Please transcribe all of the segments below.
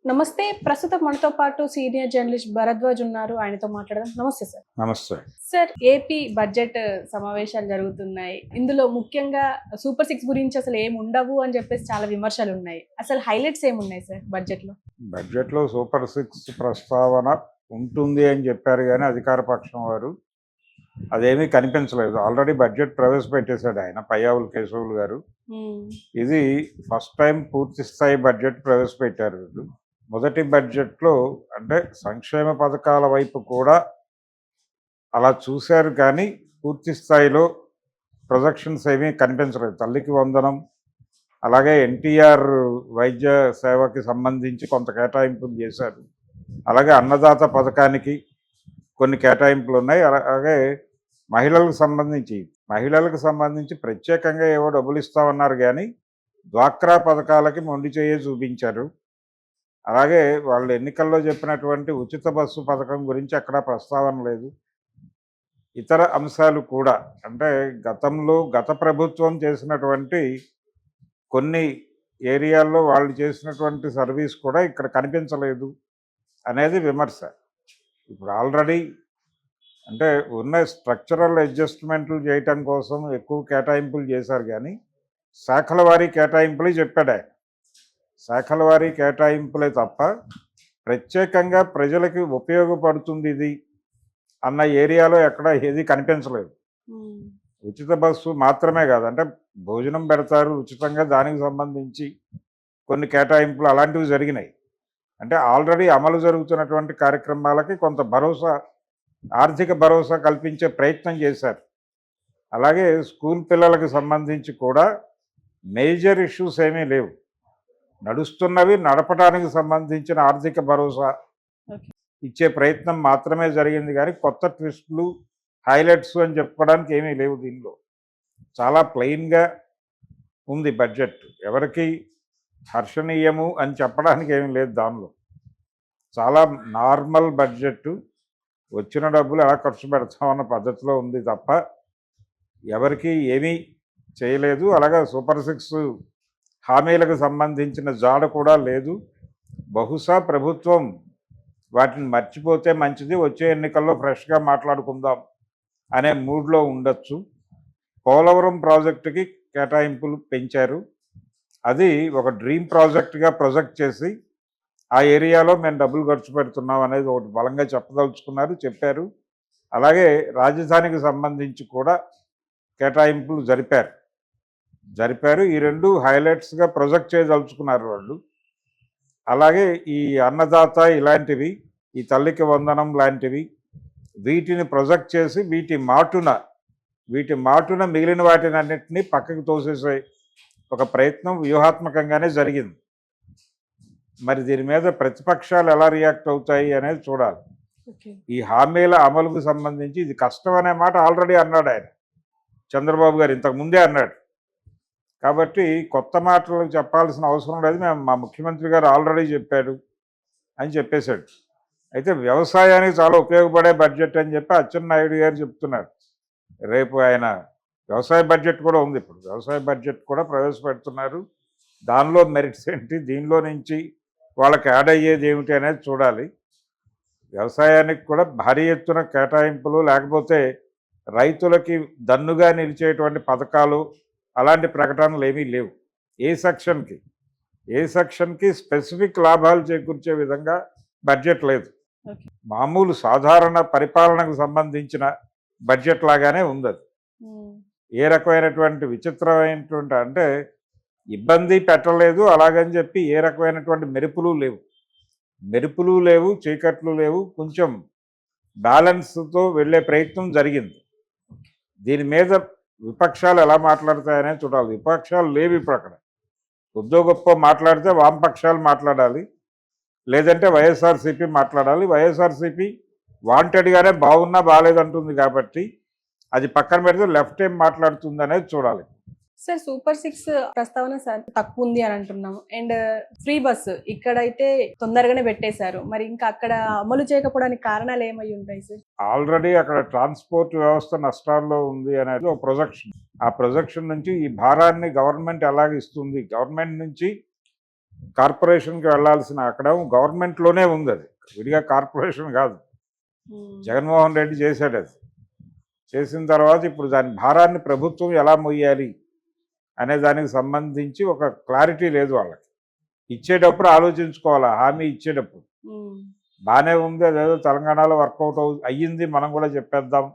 నమస్తే. ప్రస్తుతం మనతో పాటు సీనియర్ జర్నలిస్ట్ భరద్వాజ్ ఉన్నారు. ఆయనతో మాట్లాడదాం. నమస్తే సార్. నమస్తే. సార్, ఏపీ బడ్జెట్ సమావేశాలు జరుగుతున్నాయి. ఇందులో ముఖ్యంగా సూపర్ 6 గురించి అసలు ఏమి ఉండవు అని చెప్పేసి చాలా విమర్శలు ఉన్నాయి. అసలు హైలైట్స్ ఏమున్నాయి సార్ బడ్జెట్‌లో? బడ్జెట్లో సూపర్ 6 ప్రస్తావన ఉంటుంది అని చెప్పారు కానీ అధికార పక్షం వారు అదేమీ కనిపించలేదు. ఆల్రెడీ బడ్జెట్ ప్రవేశపెట్టేశాడు ఆయన పయ్యావులు కేశవులు గారు. ఇది ఫస్ట్ టైం పూర్తి స్థాయి బడ్జెట్ ప్రవేశపెట్టారు వీళ్ళు. మొదటి బడ్జెట్లో అంటే సంక్షేమ పథకాల వైపు కూడా అలా చూశారు కానీ పూర్తి స్థాయిలో ప్రొజెక్షన్స్ ఏమీ కనిపించలేదు. తల్లికి వందనం, అలాగే ఎన్టీఆర్ వైద్య సేవకి సంబంధించి కొంత కేటాయింపులు చేశారు. అలాగే అన్నదాత పథకానికి కొన్ని కేటాయింపులు ఉన్నాయి. అలాగే మహిళలకు సంబంధించి ప్రత్యేకంగా ఏవో డబ్బులు ఇస్తామన్నారు కానీ డ్వాక్రా పథకాలకి మొండి చేయి చూపించారు. అలాగే వాళ్ళు ఎన్నికల్లో చెప్పినటువంటి ఉచిత బస్సు పథకం గురించి అక్కడ ప్రస్తావన లేదు. ఇతర అంశాలు కూడా అంటే గత ప్రభుత్వం చేసినటువంటి కొన్ని ఏరియాల్లో వాళ్ళు చేసినటువంటి సర్వీస్ కూడా ఇక్కడ కనిపించలేదు అనేది విమర్శ. ఇప్పుడు ఆల్రెడీ అంటే ఉన్న స్ట్రక్చరల్ అడ్జస్ట్మెంట్లు చేయటం కోసం ఎక్కువ కేటాయింపులు చేశారు కానీ శాఖల వారీ కేటాయింపులే చెప్పాడు ఆయన. శాఖల వారీ కేటాయింపులే తప్ప ప్రత్యేకంగా ప్రజలకి ఉపయోగపడుతుంది ఇది అన్న ఏరియాలో ఎక్కడ ఏది కనిపించలేదు. ఉచిత బస్సు మాత్రమే కాదు, అంటే భోజనం పెడతారు ఉచితంగా, దానికి సంబంధించి కొన్ని కేటాయింపులు అలాంటివి జరిగినాయి. అంటే ఆల్రెడీ అమలు జరుగుతున్నటువంటి కార్యక్రమాలకి కొంత ఆర్థిక భరోసా కల్పించే ప్రయత్నం చేశారు. అలాగే స్కూల్ పిల్లలకు సంబంధించి కూడా మేజర్ ఇష్యూస్ ఏమీ లేవు. నడుస్తున్నవి నడపడానికి సంబంధించిన ఆర్థిక భరోసా ఇచ్చే ప్రయత్నం మాత్రమే జరిగింది కానీ కొత్త ట్విస్టులు, హైలైట్స్ అని చెప్పుకోవడానికి ఏమీ లేవు. దీనిలో చాలా ప్లెయిన్గా ఉంది బడ్జెట్. ఎవరికి హర్షణీయము అని చెప్పడానికి ఏమీ లేదు. దానిలో చాలా నార్మల్ బడ్జెట్, వచ్చిన డబ్బులు ఎలా ఖర్చు పెడతామన్న పద్ధతిలో ఉంది తప్ప ఎవరికి ఏమీ చేయలేదు. అలాగే సూపర్ 6 హామీలకు సంబంధించిన జాడ కూడా లేదు. బహుశా ప్రభుత్వం వాటిని మర్చిపోతే మంచిది, వచ్చే ఎన్నికల్లో ఫ్రెష్గా మాట్లాడుకుందాం అనే మూడ్లో ఉండొచ్చు. పోలవరం ప్రాజెక్టుకి కేటాయింపులు పెంచారు. అది ఒక డ్రీమ్ ప్రాజెక్టుగా ప్రొజెక్ట్ చేసి ఆ ఏరియాలో మేము డబ్బులు ఖర్చు పెడుతున్నాం అనేది ఒకటి బలంగా చెప్పారు. అలాగే రాజధానికి సంబంధించి కూడా కేటాయింపులు జరిపారు. ఈ రెండు హైలైట్స్గా ప్రొజెక్ట్ చేయదలుచుకున్నారు వాళ్ళు. అలాగే ఈ అన్నదాత ఇలాంటివి, ఈ తల్లికి వందనం లాంటివి, వీటిని ప్రొజెక్ట్ చేసి వీటి మాటున మిగిలిన వాటిని అన్నింటినీ పక్కకు తోసేసే ఒక ప్రయత్నం వ్యూహాత్మకంగానే జరిగింది. మరి దీని మీద ప్రతిపక్షాలు ఎలా రియాక్ట్ అవుతాయి అనేది చూడాలి. ఈ హామీల అమలుకు సంబంధించి ఇది కష్టం అనే మాట ఆల్రెడీ అన్నాడు ఆయన, చంద్రబాబు గారు ఇంతకుముందే అన్నాడు. కాబట్టి కొత్త మాటలు చెప్పాల్సిన అవసరం లేదు, మా ముఖ్యమంత్రి గారు ఆల్రెడీ చెప్పాడు అని చెప్పేశాడు. అయితే వ్యవసాయానికి చాలా ఉపయోగపడే బడ్జెట్ అని చెప్పి అచ్చెన్నాయుడు గారు చెప్తున్నారు. రేపు ఆయన వ్యవసాయ బడ్జెట్ కూడా ఉంది, ఇప్పుడు వ్యవసాయ బడ్జెట్ కూడా ప్రవేశపెడుతున్నారు. దానిలో మెరిట్స్ ఏంటి, దీనిలో నుంచి వాళ్ళకి యాడ్ అయ్యేది ఏమిటి అనేది చూడాలి. వ్యవసాయానికి కూడా భారీ ఎత్తున కేటాయింపులు, లేకపోతే రైతులకి దన్నుగా నిలిచేటువంటి పథకాలు, అలాంటి ప్రకటనలు ఏమీ లేవు. ఏ సెక్షన్కి స్పెసిఫిక్ లాభాలు చేకూర్చే విధంగా బడ్జెట్ లేదు. మామూలు సాధారణ పరిపాలనకు సంబంధించిన బడ్జెట్ లాగానే ఉంది అది. ఏ రకమైనటువంటి విచిత్రమైనటువంటి అంటే ఇబ్బంది పెట్టలేదు, అలాగని చెప్పి ఏ రకమైనటువంటి మెరుపులు లేవు, చీకట్లు లేవు, కొంచెం బ్యాలెన్స్తో వెళ్ళే ప్రయత్నం జరిగింది. దీని మీద విపక్షాలు ఎలా మాట్లాడతాయనే చూడాలి. విపక్షాలు లేవు ఇప్పుడు అక్కడ. కొద్దో గొప్ప మాట్లాడితే వామపక్షాలు మాట్లాడాలి, లేదంటే వైఎస్ఆర్సీపీ మాట్లాడాలి. వైఎస్ఆర్సీపీ వాంటెడ్గానే బాగున్నా బాగాలేదంటుంది కాబట్టి అది పక్కన పెడితే లెఫ్ట్ ఏం మాట్లాడుతుంది అనేది చూడాలి. సార్, సూపర్ 6 ప్రస్తావన తక్కువ ఉంది అని అంటున్నాము. అండ్ ఫ్రీ బస్సు ఇక్కడైతే తొందరగానే పెట్టేశారు. మరి ఇంకా అక్కడ అమలు చేయకపోవడానికి కారణాలు ఏమై ఉంటాయి సార్? ఆల్రెడీ అక్కడ ట్రాన్స్పోర్ట్ వ్యవస్థ నష్టాల్లో ఉంది అనేది ఒక ప్రొజెక్షన్. ఆ ప్రొజెక్షన్ నుంచి ఈ భారాన్ని గవర్నమెంట్ ఎలాగ ఇస్తుంది, గవర్నమెంట్ నుంచి కార్పొరేషన్కి వెళ్ళాల్సిన అక్కడ గవర్నమెంట్లోనే ఉంది, అది విడిగా కార్పొరేషన్ కాదు. జగన్మోహన్ రెడ్డి చేశాడు అది. చేసిన తర్వాత ఇప్పుడు దాని భారాన్ని ప్రభుత్వం ఎలా మొయ్యాలి అనే దానికి సంబంధించి ఒక క్లారిటీ లేదు వాళ్ళకి. ఇచ్చేటప్పుడు ఆలోచించుకోవాలి, హామీ ఇచ్చేటప్పుడు బాగానే ఉంది, అదేదో తెలంగాణలో వర్కౌట్ అయ్యింది, మనం కూడా చెప్పేద్దాం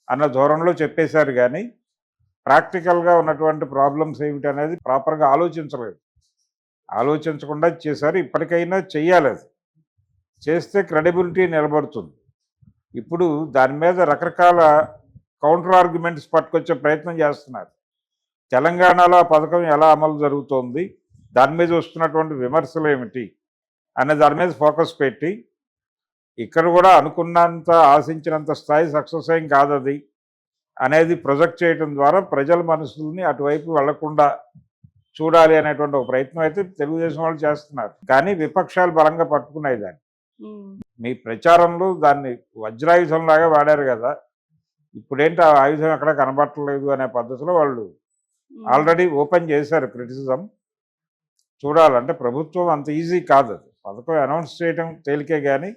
అన్న ధోరణిలో చెప్పేశారు. కానీ ప్రాక్టికల్గా ఉన్నటువంటి ప్రాబ్లమ్స్ ఏమిటి అనేది ప్రాపర్గా ఆలోచించలేదు. ఆలోచించకుండా చేశారు. ఇప్పటికైనా చెయ్యాలి, అది చేస్తే క్రెడిబిలిటీ నిలబడుతుంది. ఇప్పుడు దాని మీద రకరకాల కౌంటర్ ఆర్గ్యుమెంట్స్ పట్టుకొచ్చే ప్రయత్నం చేస్తున్నారు. తెలంగాణలో ఆ పథకం ఎలా అమలు జరుగుతోంది, దాని మీద వస్తున్నటువంటి విమర్శలు ఏమిటి అనే దాని మీద ఫోకస్ పెట్టి, ఇక్కడ కూడా అనుకున్నంత ఆశించినంత స్థాయి సక్సెస్ ఏం కాదు అది అనేది ప్రొజెక్ట్ చేయడం ద్వారా ప్రజల మనసుల్ని అటువైపు వెళ్లకుండా చూడాలి అనేటువంటి ఒక ప్రయత్నం అయితే తెలుగుదేశం వాళ్ళు చేస్తున్నారు. కానీ విపక్షాలు బలంగా పట్టుకున్నాయి దాన్ని. మీ ప్రచారంలో దాన్ని వజ్రాయుధంలాగా వాడారు కదా, ఇప్పుడేంటి ఆ ఆయుధం ఎక్కడ కనబట్టలేదు అనే పద్ధతిలో వాళ్ళు ఆల్రెడీ ఓపెన్ చేశారు క్రిటిసిజం. చూడాలంటే ప్రభుత్వం అంత ఈజీ కాదు, అది పథకం అనౌన్స్ చేయడం తేలికే కానీ